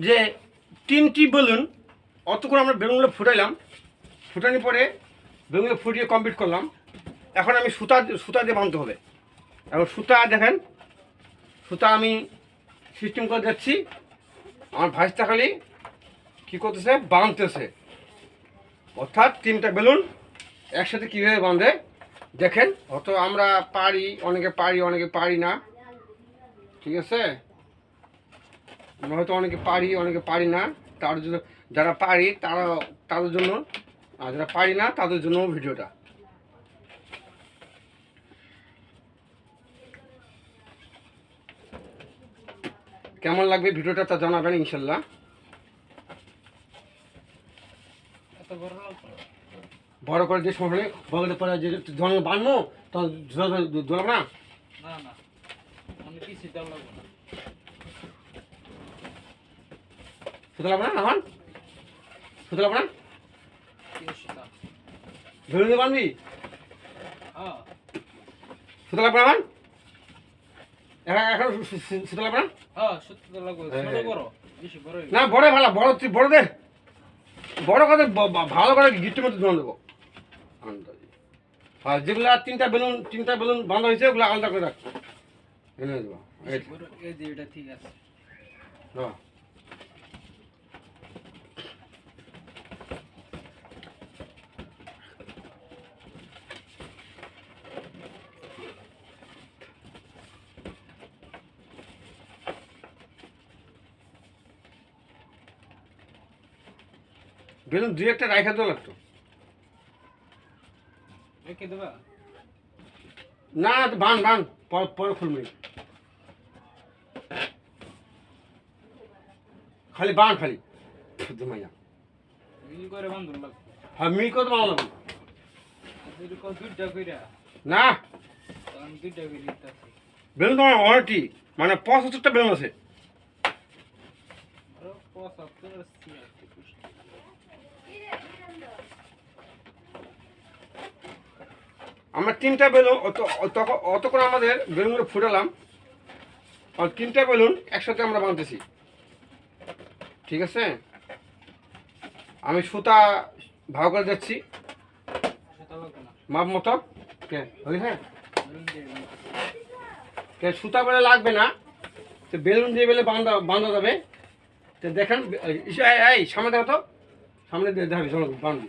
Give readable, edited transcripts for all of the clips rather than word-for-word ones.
যে 3টি বেলুন অতক্ষণ আমরা বেলুনগুলো ফুটাইলাম, ফুটানোর পরে বেলুনগুলো ফুটিয়ে কমপ্লিট করলাম। এখন আমি সুতা দিয়ে বাঁধতে হবে। এখন সুতা দেখেন, সুতা আমি সিস্টেম করে যাচ্ছি। আমার ভাইসটা খালি কী করতেছে, বাঁধতেছে। অর্থাৎ 3টা বেলুন একসাথে কীভাবে বাঁধে দেখেন। অত আমরা পারি, অনেকে পারি না, ঠিক আছে? আমরা হয়তো অনেকে পারি না। তার জন্য যারা পারি তাদের জন্য, আর যারা পারি না তাদের জন্য ভিডিওটা। কেমন লাগবে ভিডিওটা তা জানাবেন ইনশাল্লাহ। বড় করে যে সময় বগলে পরে যে ধন বানবো তখন ধরব না। সুতরাং না এখন সুতরাং না ধরে দিয়ে বানবি সুতরাং এখন এখন সুতরাং না না বড় ভালো, বড় দে, বড় করে ভালো করে গিফটের মধ্যে ধরে দেবো। আর যেগুলো 3টা বেলুন বাঁধা হয়েছে ওগুলো আলাদা করে রাখবো, এনে দেবো। ঠিক আছে। বেলুন 2-1টা রাখা দেওয়া লাগতো না, বান পরে খুলবি, খালি বান খালি মাইয়া হ্যাঁ মিল করে বানানো লাগবে না। বেলুন তোমার অনেকটি, মানে 75টা বেলুন আছে। আমরা 3টা বেলুন অতক্ষণ আমাদের বেলুনগুলো ফুটালাম, আর 3টা বেলুন একসাথে আমরা বাঁধতেছি, ঠিক আছে? আমি সুতা ভাগ করে যাচ্ছি মাপ মতো। হ্যাঁ সুতা বেলে লাগবে না, তো বেলুন দিয়ে বেলে বাঁধা যাবে। তো দেখেন এই সামনে দেখো তো, সামনে দিয়ে দেখাবি চলো বাঁধবি।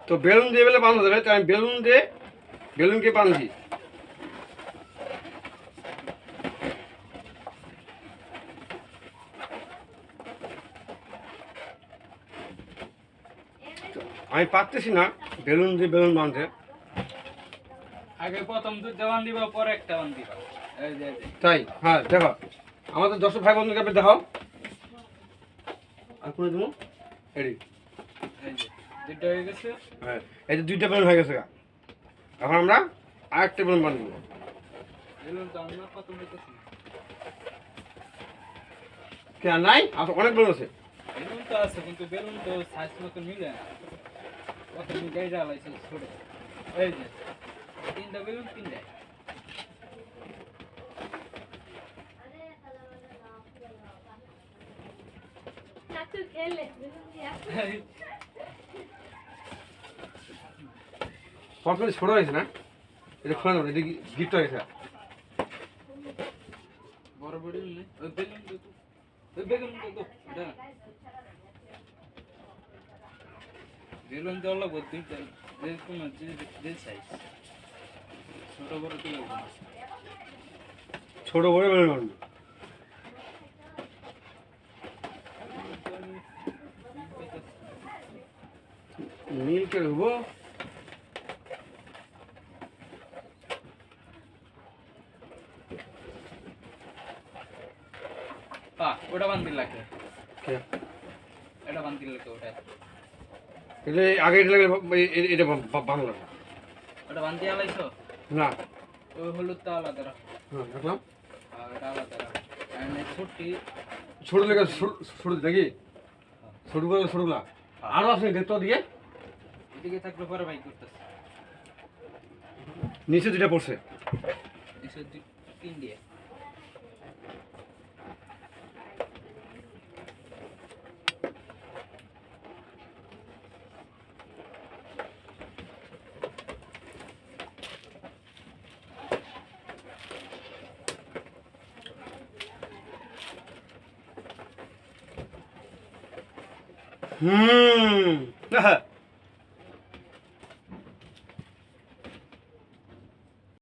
তো বেলুন দিয়ে বেলে বাঁধা যাবে, তো আমি বেলুনকে বাঁধছি। আমি পারতেছি না বেলুন দিয়ে বেলুন বাঁধতে। আগে প্রথম 2টা বান দিবা, পরে একটা বান দিবা। তাই হ্যাঁ, দেখো আমাদের 10 ভাই বন্ধুকে দেখাও। আর কোনো দেবো এডি, দুইটা হয়ে গেছে। হ্যাঁ এই যে 2টা বেলুন হয়ে গেছে। এখন আমরা আরেকটা বেলুন বাঁধবো। বেলুন তো আমরা কত নিতেছি কে নাই, আর অনেক বেলুন আছে। বেলুন তো আছে, কিন্তু বেলুন তো সাইজ মতো মিলে না। কত মিলাই জ্বালাইছে ছোট। এই যে 3টা বেলুন 3টাই। প্রথমে ছোট হয়েছে না, এটা খোলা যাবে, এটা গিফট হয়েছে। বড় বেলুন নেই, ওই বেলুন তো ওই বেলুন তো এটা বেলুন তো হলো দুইটা, দেখুন যে সাইজ ছোট বড় তো লাগবে না। ছোট বড় বেলুন বাঁধবো। মিলকে দেবো ওটা বান্ধিল লাগে, এটা বান্ধিল লাগে, ওটা এটা আগে এটা বাংলা ওটা বান্ধি আলাইছো না। ওই হলুদ তো আলাদা রাখ। হ্যাঁ রাখলাম, আর এটা আলাদা রাখ। আর ছুটি ছোট লেগে ছোট দেখি ছোটগুলা আরো আছে দেখতো দিয়ে এদিকে থাকলে পরে ভাই করতেছে। নিচে 2টা পড়ছে, নিচে 3 দিয়ে হুম হ্যাঁ